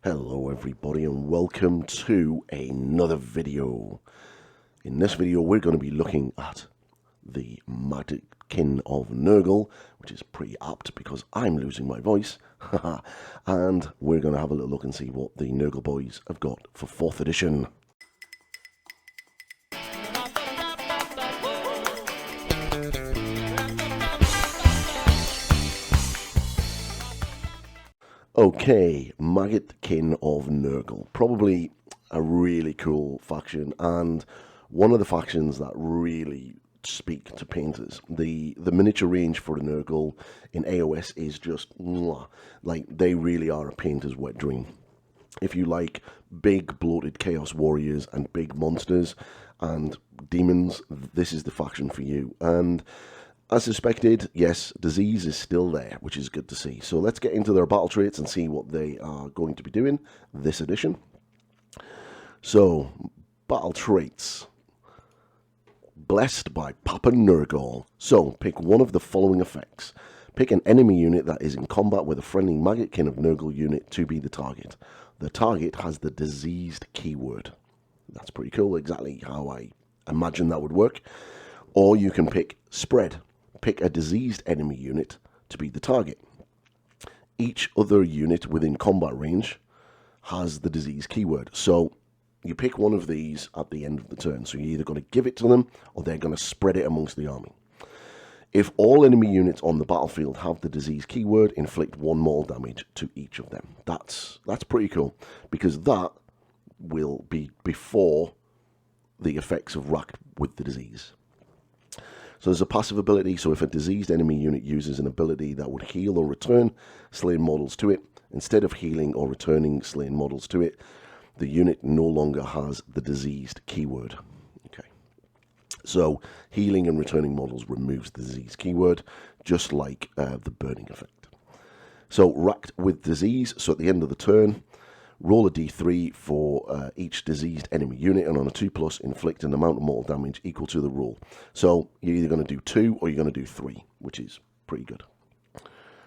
Hello everybody and welcome to another video. In this video we're going to be looking at the Maggotkin of Nurgle, which is pretty apt because I'm losing my voice. And we're going to have a little look and see what the Nurgle boys have got for 4th edition. Okay, Maggotkin of Nurgle. Probably a really cool faction and one of the factions that really speak to painters. The miniature range for a Nurgle in AOS is just mwah. Like, they really are a painter's wet dream. If you like big bloated chaos warriors and big monsters and demons, this is the faction for you. And as suspected, yes, disease is still there, which is good to see. So let's get into their battle traits and see what they are going to be doing this edition. So, battle traits. Blessed by Papa Nurgle. So, pick one of the following effects. Pick an enemy unit that is in combat with a friendly Maggotkin of Nurgle unit to be the target. The target has the diseased keyword. That's pretty cool, exactly how I imagine that would work. Or you can pick spread. Pick a diseased enemy unit to be the target. Each other unit within combat range has the disease keyword. So you pick one of these at the end of the turn. So you're either going to give it to them or they're going to spread it amongst the army. If all enemy units on the battlefield have the disease keyword, inflict 1 mortal damage to each of them. That's pretty cool because that will be before the effects of racked with the disease. So there's a passive ability, so if a diseased enemy unit uses an ability that would heal or return slain models to it, instead of healing or returning slain models to it, the unit no longer has the diseased keyword. Okay. So healing and returning models removes the disease keyword, just like the burning effect. So racked with disease, so at the end of the turn, roll a d3 for each diseased enemy unit, and on a 2+, inflict an amount of mortal damage equal to the roll. So you're either going to do 2 or you're going to do 3, which is pretty good.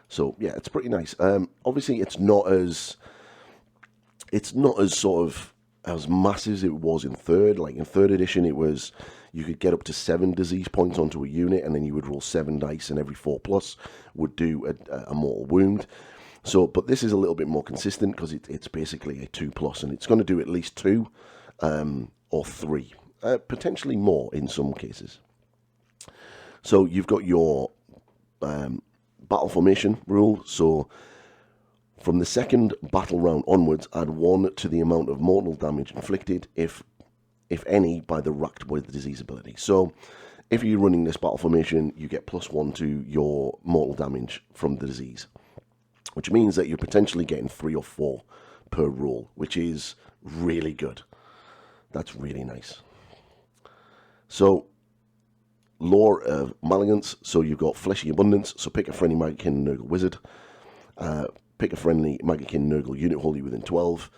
So yeah, it's pretty nice. Obviously, it's not as sort of as massive as it was in 3rd. Like in 3rd edition, it was you could get up to 7 disease points onto a unit, and then you would roll 7 dice, and every 4+ would do a mortal wound. So, but this is a little bit more consistent because it's basically a 2+, and it's going to do at least 2 or 3, potentially more in some cases. So you've got your battle formation rule. So from the 2nd battle round onwards, add 1 to the amount of mortal damage inflicted, if any, by the racked with the disease ability. So if you're running this battle formation, you get +1 to your mortal damage from the disease, which means that you're potentially getting 3 or 4 per roll, which is really good. That's really nice. So, lore of Malignance. So you've got Fleshy Abundance. So pick a friendly Maggotkin Nurgle Wizard. Pick a friendly Maggotkin Nurgle unit wholly within 12.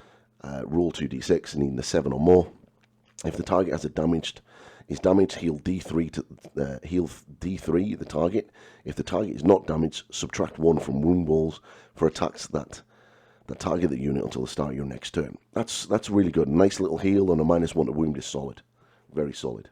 Roll 2d6 and needing a 7 or more. If the target has is damaged, heal D3 to heal D3 the target. If the target is not damaged, subtract 1 from wound balls for attacks that target the unit until the start of your next turn. That's really good. Nice little heal and a -1 to wound is solid. Very solid.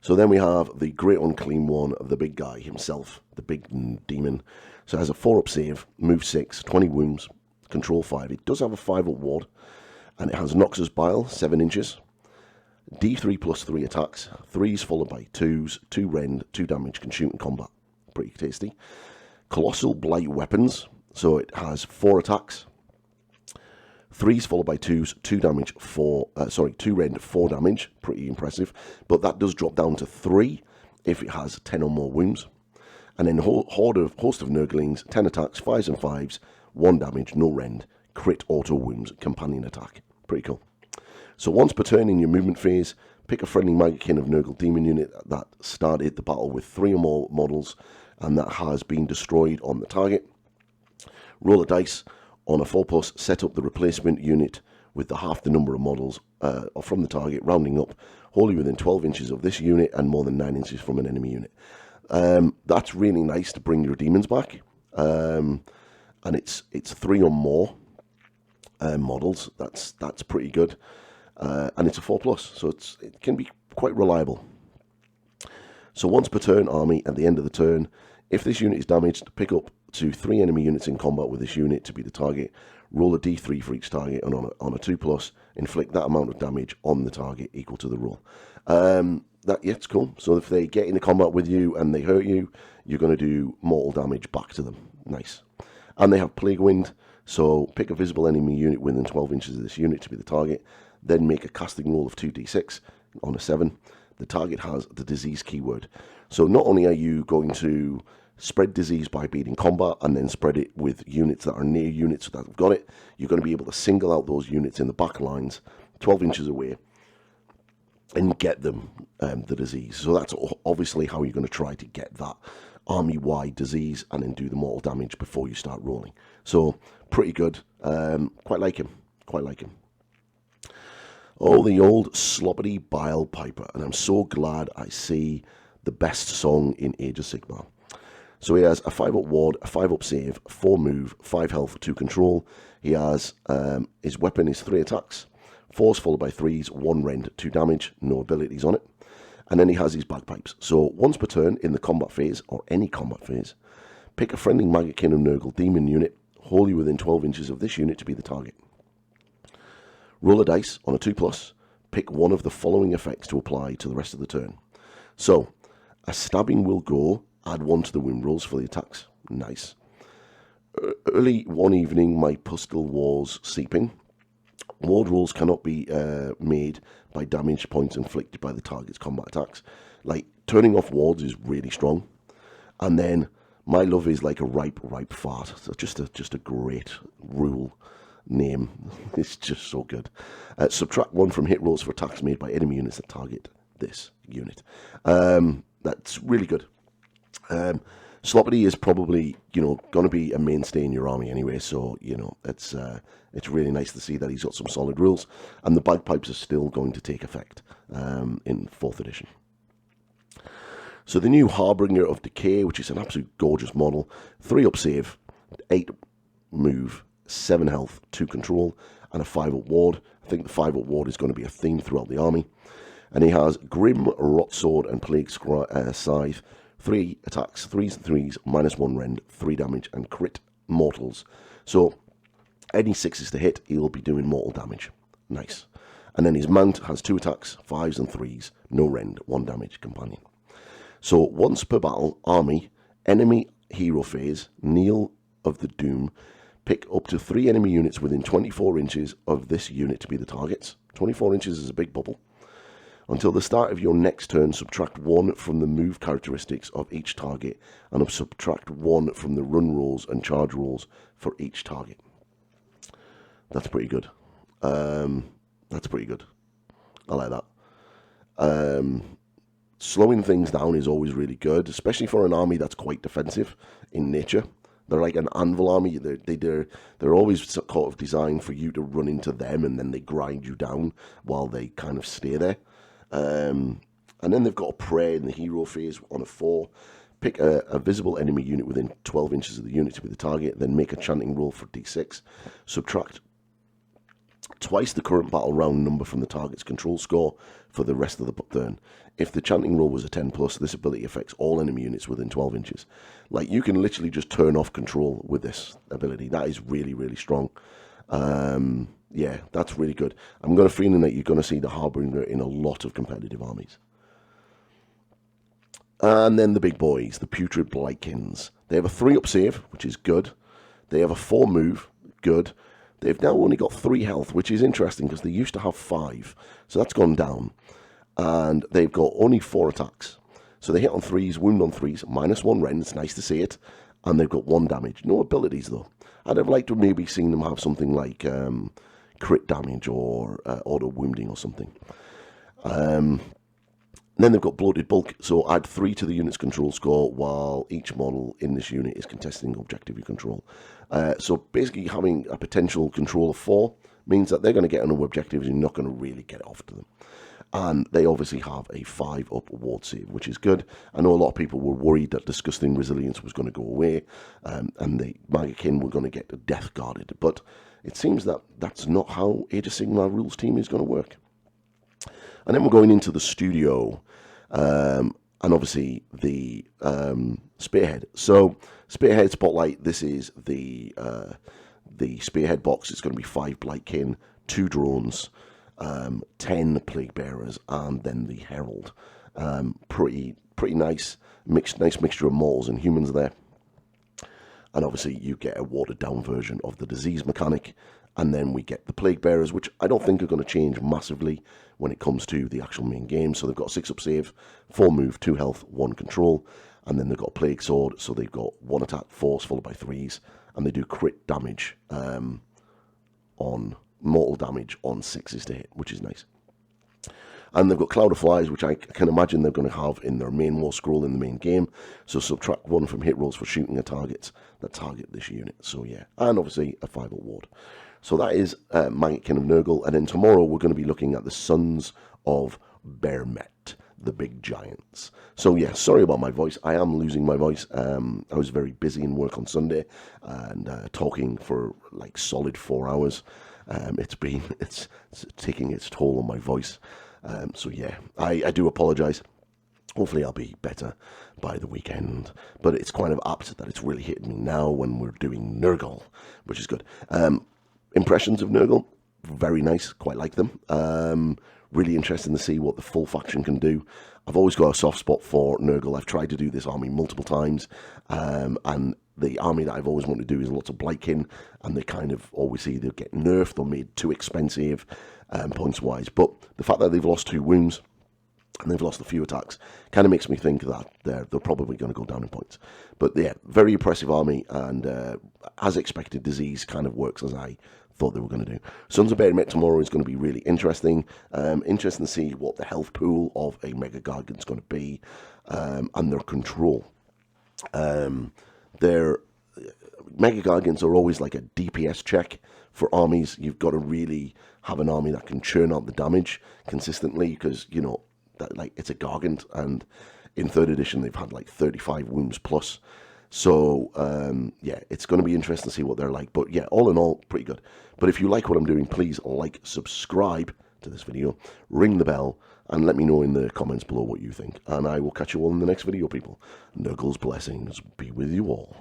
So then we have the Great Unclean One, the big guy himself, the big demon. So it has a 4-up save, move 6, 20 wounds, control 5. It does have a 5-up ward, and it has Noxus Bile, 7 inches. D3 plus 3 attacks, 3s followed by 2s, 2 rend, 2 damage, can shoot in combat. Pretty tasty. Colossal Blight Weapons, so it has 4 attacks, 3s followed by 2s, 2 damage, 2 rend, 4 damage. Pretty impressive. But that does drop down to 3 if it has 10 or more wounds. And then Host of Nurglings, 10 attacks, 5s and 5s, 1 damage, no rend, crit auto wounds, companion attack. Pretty cool. So once per turn in your movement phase, pick a friendly Maggotkin of Nurgle demon unit that started the battle with 3 or more models and that has been destroyed on the target. Roll a dice. On a 4+, set up the replacement unit with half the number of models from the target, rounding up, wholly within 12 inches of this unit and more than 9 inches from an enemy unit. That's really nice to bring your demons back. And it's 3 or more. models. That's pretty good. And it's a 4+, so it can be quite reliable. So once per turn, army, at the end of the turn, if this unit is damaged, pick up to 3 enemy units in combat with this unit to be the target. Roll a d3 for each target, and on a 2+, inflict that amount of damage on the target equal to the roll. It's cool. So if they get into combat with you and they hurt you, you're going to do mortal damage back to them. Nice. And they have Plague Wind, so pick a visible enemy unit within 12 inches of this unit to be the target. Then make a casting roll of 2d6 on a 7. The target has the disease keyword. So not only are you going to spread disease by being in combat and then spread it with units that are near units that have got it, you're going to be able to single out those units in the back lines 12 inches away and get them the disease. So that's obviously how you're going to try to get that army-wide disease and then do the mortal damage before you start rolling. So pretty good. Quite like him. Oh, the old sloppity bile piper, and I'm so glad I see the best song in Age of Sigmar. So he has a 5-up ward, a 5-up save, 4 move, 5 health, 2 control. He has his weapon is 3 attacks, 4s followed by 3s, 1 rend, 2 damage, no abilities on it. And then he has his bagpipes. So once per turn in the combat phase, or any combat phase, pick a friendly Maggotkin or Nurgle demon unit, wholly within 12 inches of this unit to be the target. Roll a dice on a 2+, pick one of the following effects to apply to the rest of the turn. So, a stabbing will go, add 1 to the wound rolls for the attacks. Nice. Early one evening, my pustule was seeping. Ward rolls cannot be made by damage points inflicted by the target's combat attacks. Like, turning off wards is really strong. And then, my love is like a ripe fart. So just a great rule name. It's just so good. Subtract 1 from hit rolls for attacks made by enemy units that target this unit. That's really good. Sloppity is probably, going to be a mainstay in your army anyway, so, it's really nice to see that he's got some solid rules, and the bagpipes are still going to take effect in 4th edition. So the new Harbinger of Decay, which is an absolute gorgeous model, 3-up save, 8 move, 7 health, 2 control, and a 5-up ward. I think the 5-up ward is going to be a theme throughout the army. And he has Grim, Rot Sword, and Plague Scythe, 3 attacks, 3s and 3s, -1 rend, 3 damage, and crit mortals. So, any 6s to hit, he'll be doing mortal damage. Nice. And then his mount has 2 attacks, 5s and 3s, no rend, 1 damage, companion. So, once per battle, army, enemy hero phase, Kneel of the Doom, pick up to 3 enemy units within 24 inches of this unit to be the targets. 24 inches is a big bubble. Until the start of your next turn, subtract 1 from the move characteristics of each target, and subtract 1 from the run rolls and charge rolls for each target. That's pretty good. I like that. Slowing things down is always really good, especially for an army that's quite defensive in nature. They're like an anvil army. They're always sort of designed for you to run into them, and then they grind you down while they kind of stay there. And then they've got a prayer in the hero phase on a 4. Pick a visible enemy unit within 12 inches of the unit to be the target. Then make a chanting roll for d6. Subtract twice the current battle round number from the target's control score for the rest of the turn. If the chanting roll was a 10+, this ability affects all enemy units within 12 inches. Like, you can literally just turn off control with this ability. That is really, really strong. Yeah, that's really good. I'm going to feeling that you're going to see the Harbinger in a lot of competitive armies. And then the big boys, the Putrid Blightkins. They have a 3-up save, which is good. They have a 4 move, good. They've now only got 3 health, which is interesting because they used to have 5. So that's gone down. And they've got only 4 attacks. So they hit on 3s, wound on 3s, -1 rend. It's nice to see it. And they've got 1 damage. No abilities, though. I'd have liked to have maybe seen them have something like crit damage or auto wounding or something. Then they've got Bloated Bulk, so add 3 to the unit's control score while each model in this unit is contesting objective you control. So basically having a potential control of 4 means that they're going to get on objectives and you're not going to really get off to them. And they obviously have a 5-up ward save, which is good. I know a lot of people were worried that Disgusting Resilience was going to go away and the Maggotkin were going to get death guarded, but it seems that that's not how Age of Sigmar rules team is going to work. And then we're going into the studio, and obviously the Spearhead. So Spearhead Spotlight, this is the Spearhead box. It's going to be 5 Blightkin, 2 drones, 10 Plague Bearers, and then the Herald. Pretty nice mixture of mortals and humans there. And obviously you get a watered down version of the disease mechanic. And then we get the Plague Bearers, which I don't think are going to change massively when it comes to the actual main game. So they've got a 6-up save, 4 move, 2 health, 1 control. And then they've got a Plague Sword, so they've got 1 attack force followed by 3s. And they do crit damage on mortal damage on 6s to hit, which is nice. And they've got Cloud of Flies, which I can imagine they're going to have in their main war scroll in the main game. So subtract 1 from hit rolls for shooting at targets that target this unit. So yeah, and obviously a 5-up ward. So that is Maggotkin of Nurgle. And then tomorrow we're going to be looking at the Sons of Behemoth, the big giants. So yeah, sorry about my voice. I am losing my voice. I was very busy in work on Sunday and talking for like solid 4 hours. It's taking its toll on my voice. So yeah, I do apologise. Hopefully I'll be better by the weekend. But it's kind of apt that it's really hitting me now when we're doing Nurgle, which is good. Impressions of Nurgle, very nice, quite like them. Really interesting to see what the full faction can do. I've always got a soft spot for Nurgle. I've tried to do this army multiple times, and the army that I've always wanted to do is lots of Blightkin, and they kind of always either get nerfed or made too expensive points-wise. But the fact that they've lost 2 wounds and they've lost a few attacks kind of makes me think that they're probably going to go down in points. But yeah, very impressive army, and as expected, disease kind of works as I thought they were going to do. Sons of Behemoth tomorrow is going to be really interesting. Interesting to see what the health pool of a Maggotkin is going to be, and their control. Their Maggotkin are always like a DPS check for armies. You've got to really have an army that can churn out the damage consistently, because you know that like it's a Gargant, and in 3rd edition they've had like 35 wounds plus. So yeah, it's going to be interesting to see what they're like. But yeah, all in all, pretty good. But if you like what I'm doing, please like, subscribe to this video, ring the bell, and let me know in the comments below what you think. And I will catch you all in the next video, people. Nurgle's blessings be with you all.